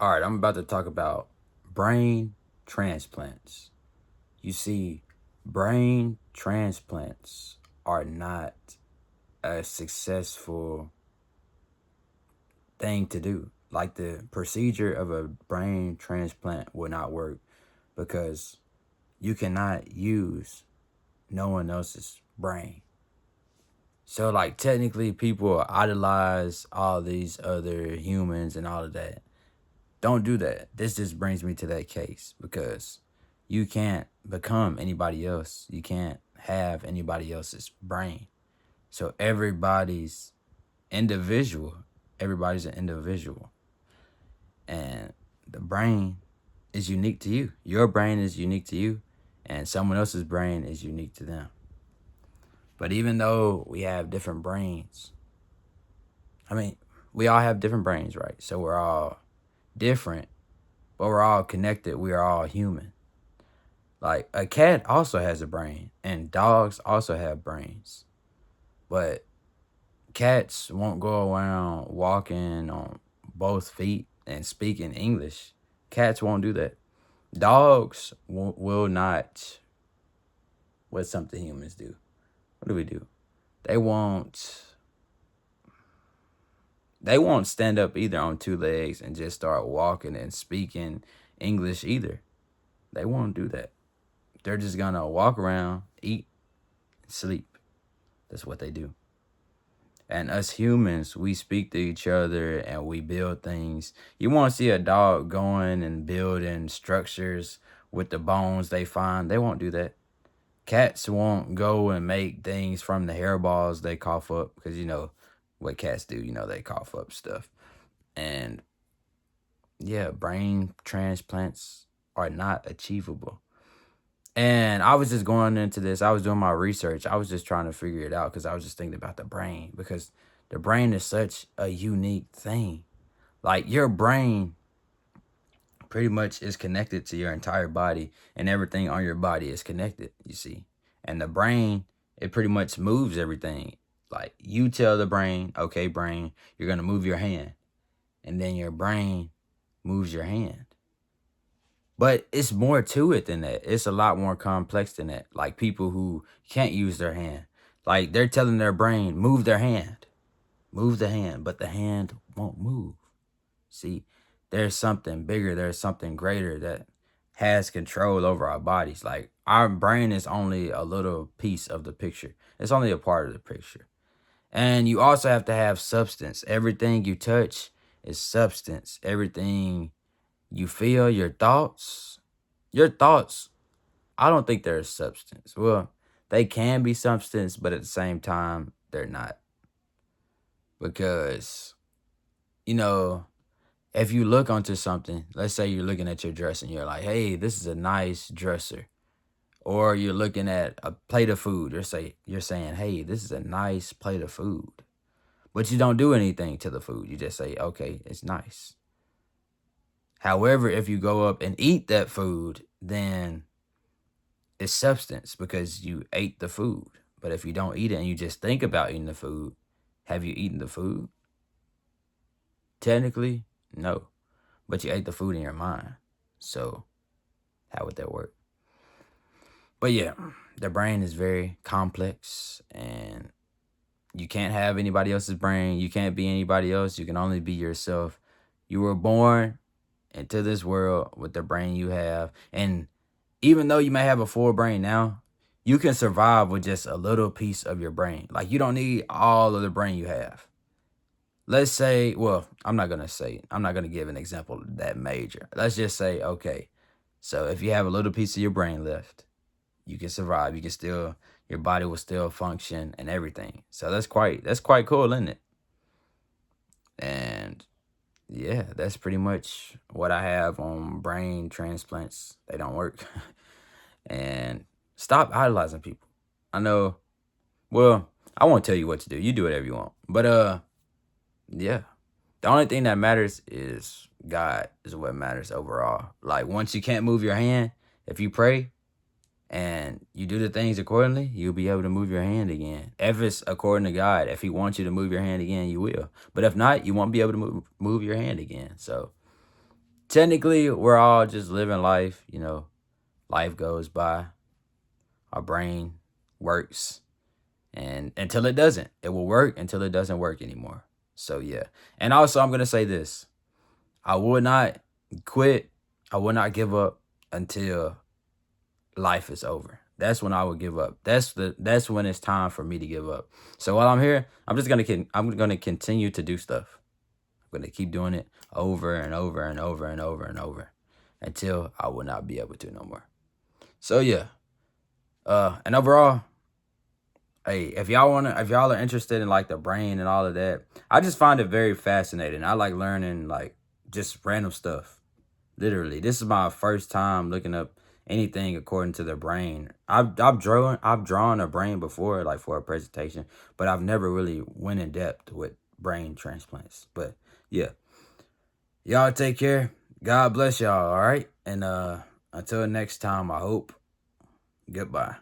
All right, I'm about to talk about brain transplants. You see, brain transplants are not a successful thing to do. Like the procedure of a brain transplant will not work because you cannot use no one else's brain. So, like, technically, people idolize all these other humans and all of that. Don't do that. This just brings me to that case because you can't become anybody else. You can't have anybody else's brain. So everybody's individual. Everybody's an individual. And the brain is unique to you. Your brain is unique to you, and someone else's brain is unique to them. But even though we have different brains, I mean, we all have different brains, right? So we're all different, but we're all connected. We are all human. Like a cat also has a brain, and dogs also have brains. But cats won't go around walking on both feet and speaking English. Cats won't do that. Dogs will not. What's something humans do? What do we do? They won't. They won't stand up either on two legs and just start walking and speaking English either. They won't do that. They're just gonna walk around, eat, sleep. That's what they do. And us humans, we speak to each other and we build things. You want to see a dog going and building structures with the bones they find. They won't do that. Cats won't go and make things from the hairballs they cough up because you know what cats do. You know they cough up stuff. And yeah, brain transplants are not achievable. And I was just going into this. I was doing my research. I was just trying to figure it out because I was just thinking about the brain because the brain is such a unique thing. Like your brain pretty much is connected to your entire body and everything on your body is connected, you see. And the brain, it pretty much moves everything. Like you tell the brain, okay, brain, you're going to move your hand. And then your brain moves your hand. But it's more to it than that. It's a lot more complex than that. Like people who can't use their hand. Like they're telling their brain, move their hand. Move the hand, but the hand won't move. See, there's something bigger, there's something greater that has control over our bodies. Like our brain is only a little piece of the picture. It's only a part of the picture. And you also have to have substance. Everything you touch is substance. Everything you feel, your thoughts, I don't think they're substance. Well, they can be substance, but at the same time, they're not. Because, you know, if you look onto something, let's say you're looking at your dress and you're like, hey, this is a nice dresser. Or you're looking at a plate of food. You're saying, hey, this is a nice plate of food. But you don't do anything to the food. You just say, okay, it's nice. However, if you go up and eat that food, then it's substance because you ate the food. But if you don't eat it and you just think about eating the food, have you eaten the food? Technically, no. But you ate the food in your mind. So how would that work? But yeah, the brain is very complex and you can't have anybody else's brain. You can't be anybody else. You can only be yourself. You were born into this world with the brain you have. And even though you may have a full brain now, you can survive with just a little piece of your brain. Like you don't need all of the brain you have. Let's say, well, I'm not going to give an example that major. Let's just say, okay, so if you have a little piece of your brain left, you can survive. You can still, your body will still function and everything. So that's quite cool, isn't it? And yeah, that's pretty much what I have on brain transplants. They don't work. And stop idolizing people. I know, well, I won't tell you what to do. You do whatever you want. But yeah. The only thing that matters is God is what matters overall. Like once you can't move your hand, if you pray and you do the things accordingly, you'll be able to move your hand again. If it's according to God, if he wants you to move your hand again, you will. But if not, you won't be able to move your hand again. So technically we're all just living life, you know. Life goes by, our brain works, and until it doesn't, it will work until it doesn't work anymore. So yeah. And also I'm gonna say this. I would not quit. I would not give up until life is over. That's when I would give up. That's when it's time for me to give up. So while I'm here, I'm gonna continue to do stuff. I'm gonna keep doing it over and over and over and over and over until I will not be able to no more. So yeah. And overall, hey, if y'all are interested in like the brain and all of that, I just find it very fascinating. I like learning like just random stuff. Literally, this is my first time looking up anything according to the brain. I've drawn a brain before, like for a presentation, but I've never really went in depth with brain transplants. But yeah, y'all take care. God bless y'all. All right, and until next time, I hope. Goodbye.